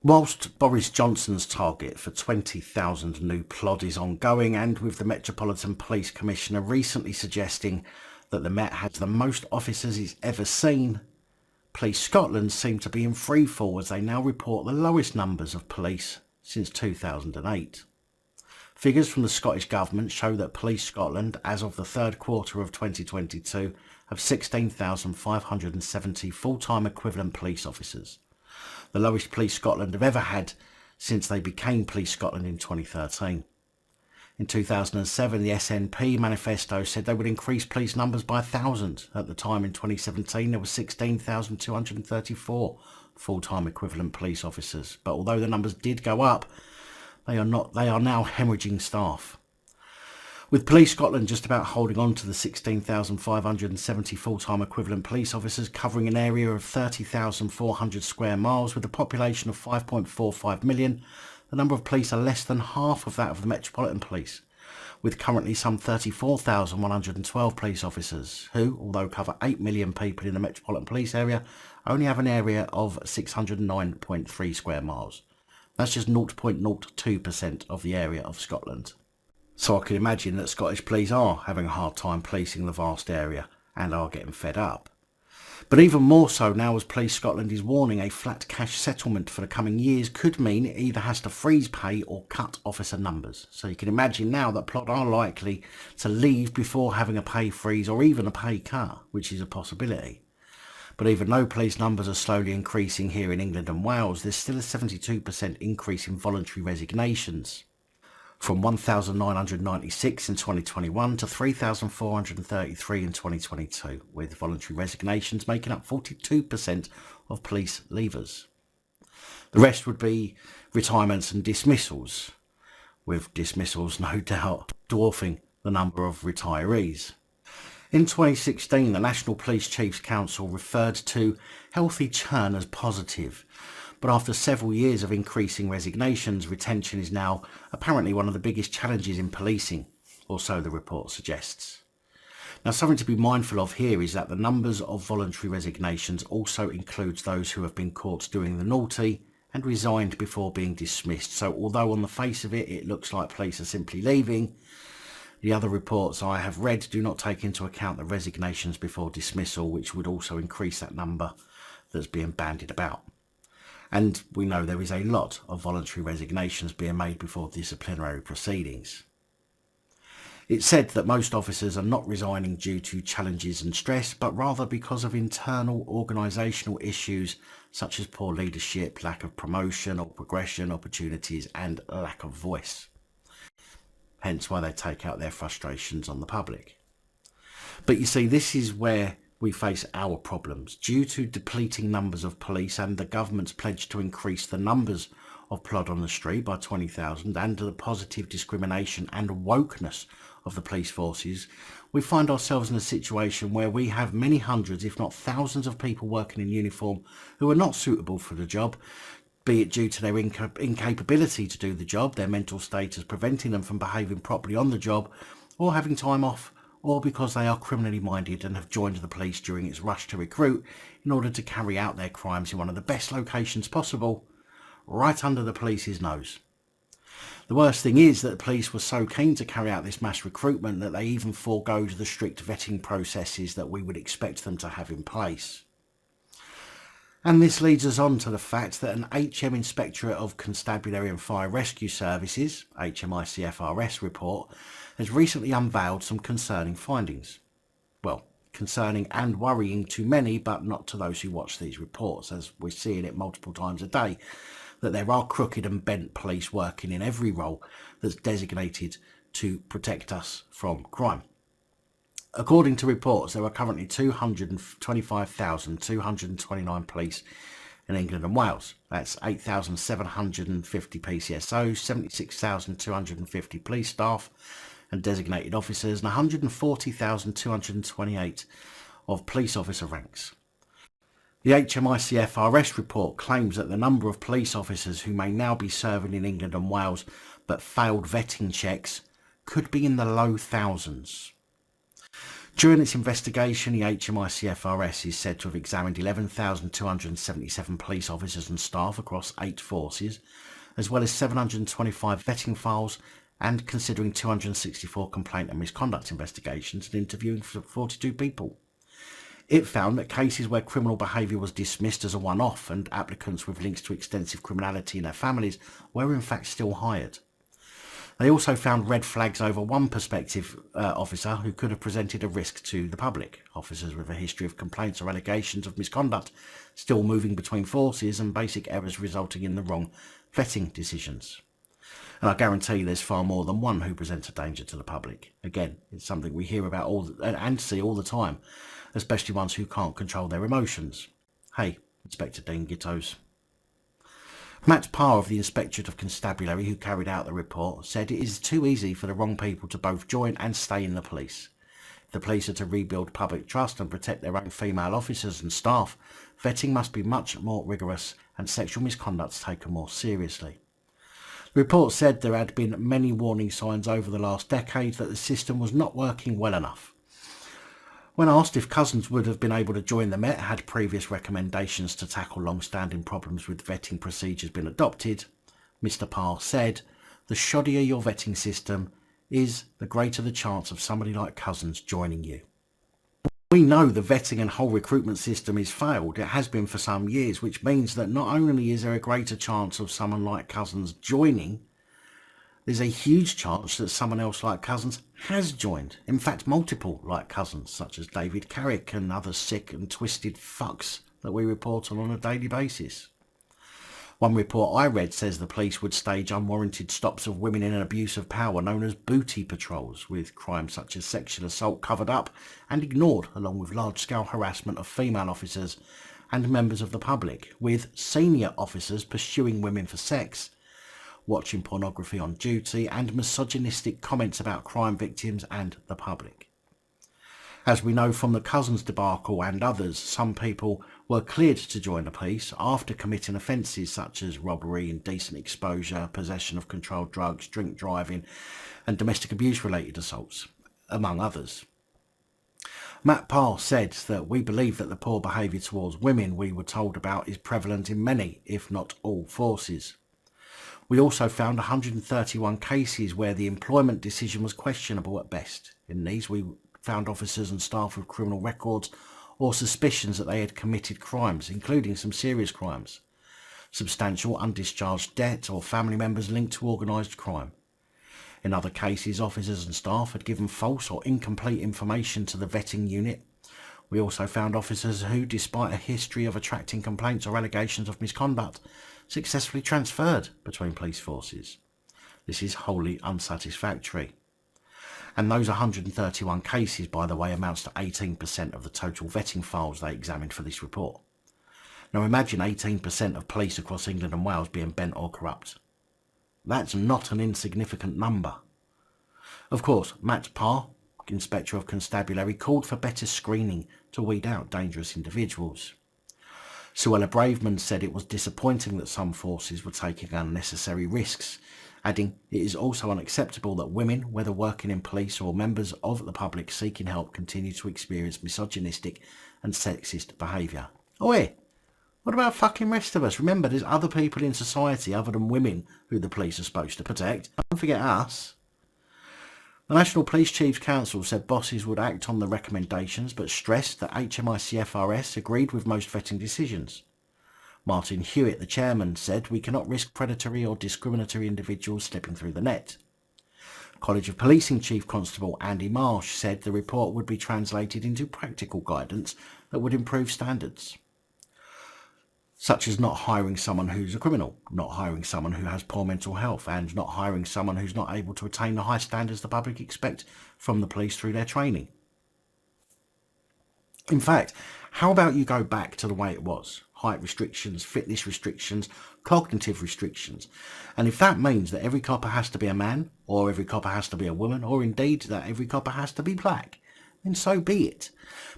Whilst Boris Johnson's target for 20,000 new plod is ongoing, and with the Metropolitan Police Commissioner recently suggesting that the Met has the most officers he's ever seen, Police Scotland seem to be in freefall as they now report the lowest numbers of police since 2008. Figures from the Scottish Government show that Police Scotland, as of the third quarter of 2022, have 16,570 full-time equivalent police officers, the lowest Police Scotland have ever had since they became Police Scotland in 2013. In 2007, the SNP manifesto said they would increase police numbers by 1,000. At the time, in 2017, there were 16,234 full-time equivalent police officers. But although the numbers did go up, they are now hemorrhaging staff. With Police Scotland just about holding on to the 16,570 full-time equivalent police officers, covering an area of 30,400 square miles with a population of 5.45 million, the number of police are less than half of that of the Metropolitan Police, with currently some 34,112 police officers who, although cover 8 million people in the Metropolitan Police area, only have an area of 609.3 square miles. That's just 0.02% of the area of Scotland. So I can imagine that Scottish police are having a hard time policing the vast area and are getting fed up. But even more so now, as Police Scotland is warning a flat cash settlement for the coming years could mean it either has to freeze pay or cut officer numbers. So you can imagine now that plot are likely to leave before having a pay freeze or even a pay cut, which is a possibility. But even though police numbers are slowly increasing here in England and Wales, there's still a 72% increase in voluntary resignations, from 1,996 in 2021 to 3,433 in 2022, with voluntary resignations making up 42% of police leavers. The rest would be retirements and dismissals, with dismissals no doubt dwarfing the number of retirees. In 2016, the National Police Chiefs Council referred to healthy churn as positive, but after several years of increasing resignations, retention is now apparently one of the biggest challenges in policing, or so the report suggests. Now, something to be mindful of here is that the numbers of voluntary resignations also includes those who have been caught doing the naughty and resigned before being dismissed. So although on the face of it, it looks like police are simply leaving, the other reports I have read do not take into account the resignations before dismissal, which would also increase that number that's being bandied about. And we know there is a lot of voluntary resignations being made before disciplinary proceedings. It's said that most officers are not resigning due to challenges and stress, but rather because of internal organisational issues such as poor leadership, lack of promotion or progression opportunities, and lack of voice. Hence why they take out their frustrations on the public. But you see, this is where we face our problems. Due to depleting numbers of police and the government's pledge to increase the numbers of plod on the street by 20,000 and the positive discrimination and wokeness of the police forces, we find ourselves in a situation where we have many hundreds, if not thousands of people working in uniform who are not suitable for the job, be it due to their incapability to do the job, their mental status preventing them from behaving properly on the job, or having time off, or because they are criminally minded and have joined the police during its rush to recruit in order to carry out their crimes in one of the best locations possible, right under the police's nose. The worst thing is that the police were so keen to carry out this mass recruitment that they even forgoed the strict vetting processes that we would expect them to have in place. And this leads us on to the fact that an HM Inspectorate of Constabulary and Fire Rescue Services, HMICFRS report, has recently unveiled some concerning findings. Well, concerning and worrying to many, but not to those who watch these reports, as we're seeing it multiple times a day, that there are crooked and bent police working in every role that's designated to protect us from crime. According to reports, there are currently 225,229 police in England and Wales. That's 8,750 PCSOs, 76,250 police staff and designated officers, and 140,228 of police officer ranks. The HMICFRS report claims that the number of police officers who may now be serving in England and Wales but failed vetting checks could be in the low thousands. During its investigation, the HMICFRS is said to have examined 11,277 police officers and staff across 8 forces, as well as 725 vetting files and considering 264 complaint and misconduct investigations and interviewing 42 people. It found that cases where criminal behaviour was dismissed as a one-off and applicants with links to extensive criminality in their families were in fact still hired. They also found red flags over one prospective officer who could have presented a risk to the public. Officers with a history of complaints or allegations of misconduct still moving between forces and basic errors resulting in the wrong vetting decisions. And I guarantee there's far more than one who presents a danger to the public. Again, it's something we hear about and see all the time, especially ones who can't control their emotions. Hey, Inspector Dean Gittos. Matt Parr of the Inspectorate of Constabulary, who carried out the report, said it is too easy for the wrong people to both join and stay in the police. If the police are to rebuild public trust and protect their own female officers and staff, vetting must be much more rigorous and sexual misconduct taken more seriously. The report said there had been many warning signs over the last decade that the system was not working well enough. When asked if Cousins would have been able to join the Met had previous recommendations to tackle long-standing problems with vetting procedures been adopted, Mr. Parr said, "The shoddier your vetting system is, the greater the chance of somebody like Cousins joining you." We know the vetting and whole recruitment system is failed. It has been for some years, which means that not only is there a greater chance of someone like Cousins joining, there's a huge chance that someone else like Cousins has joined. In fact, multiple like Cousins, such as David Carrick and other sick and twisted fucks that we report on a daily basis. One report I read says the police would stage unwarranted stops of women in an abuse of power known as booty patrols, with crimes such as sexual assault covered up and ignored, along with large-scale harassment of female officers and members of the public, with senior officers pursuing women for sex, watching pornography on duty, and misogynistic comments about crime victims and the public. As we know from the Cousins debacle and others, some people were cleared to join the police after committing offences such as robbery, indecent exposure, possession of controlled drugs, drink driving and domestic abuse related assaults, among others. Matt Parr said that we believe that the poor behaviour towards women we were told about is prevalent in many, if not all, forces. We also found 131 cases where the employment decision was questionable at best. In these, we found officers and staff with criminal records or suspicions that they had committed crimes, including some serious crimes, substantial undischarged debt, or family members linked to organised crime. In other cases, officers and staff had given false or incomplete information to the vetting unit. We also found officers who, despite a history of attracting complaints or allegations of misconduct, successfully transferred between police forces. This is wholly unsatisfactory. And those 131 cases, by the way, amounts to 18% of the total vetting files they examined for this report. Now imagine 18% of police across England and Wales being bent or corrupt. That's not an insignificant number. Of course, Matt Parr, Inspector of Constabulary, called for better screening to weed out dangerous individuals. Suella Braveman said it was disappointing that some forces were taking unnecessary risks, adding, "It is also unacceptable that women, whether working in police or members of the public seeking help, continue to experience misogynistic and sexist behaviour." Oi! What about fucking rest of us? Remember, there's other people in society other than women who the police are supposed to protect. Don't forget us. The National Police Chiefs Council said bosses would act on the recommendations, but stressed that HMICFRS agreed with most vetting decisions. Martin Hewitt, the chairman, said, "We cannot risk predatory or discriminatory individuals slipping through the net." College of Policing Chief Constable Andy Marsh said the report would be translated into practical guidance that would improve standards, such as not hiring someone who's a criminal, not hiring someone who has poor mental health, and not hiring someone who's not able to attain the high standards the public expect from the police through their training. In fact, how about you go back to the way it was? Height restrictions, fitness restrictions, cognitive restrictions. And if that means that every copper has to be a man, or every copper has to be a woman, or indeed that every copper has to be black, then so be it.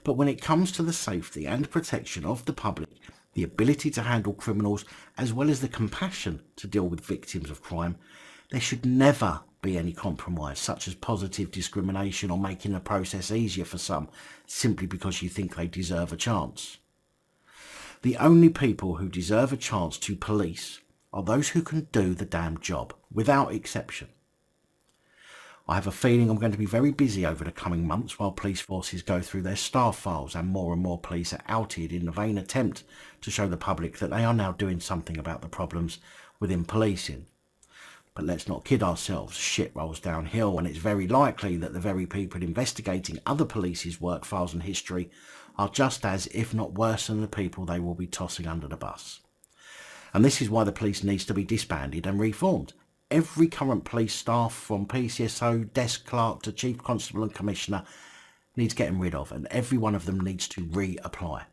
But when it comes to the safety and protection of the public, the ability to handle criminals, as well as the compassion to deal with victims of crime, there should never be any compromise, such as positive discrimination or making the process easier for some, simply because you think they deserve a chance. The only people who deserve a chance to police are those who can do the damn job, without exception. I have a feeling I'm going to be very busy over the coming months while police forces go through their staff files and more police are outed in the vain attempt to show the public that they are now doing something about the problems within policing. But let's not kid ourselves, shit rolls downhill, and it's very likely that the very people investigating other police's work files and history are just as, if not worse than, the people they will be tossing under the bus. And this is why the police needs to be disbanded and reformed. Every current police staff, from PCSO, desk clerk to chief constable and commissioner, needs getting rid of, and every one of them needs to reapply.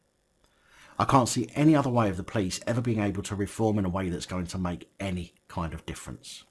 I can't see any other way of the police ever being able to reform in a way that's going to make any kind of difference.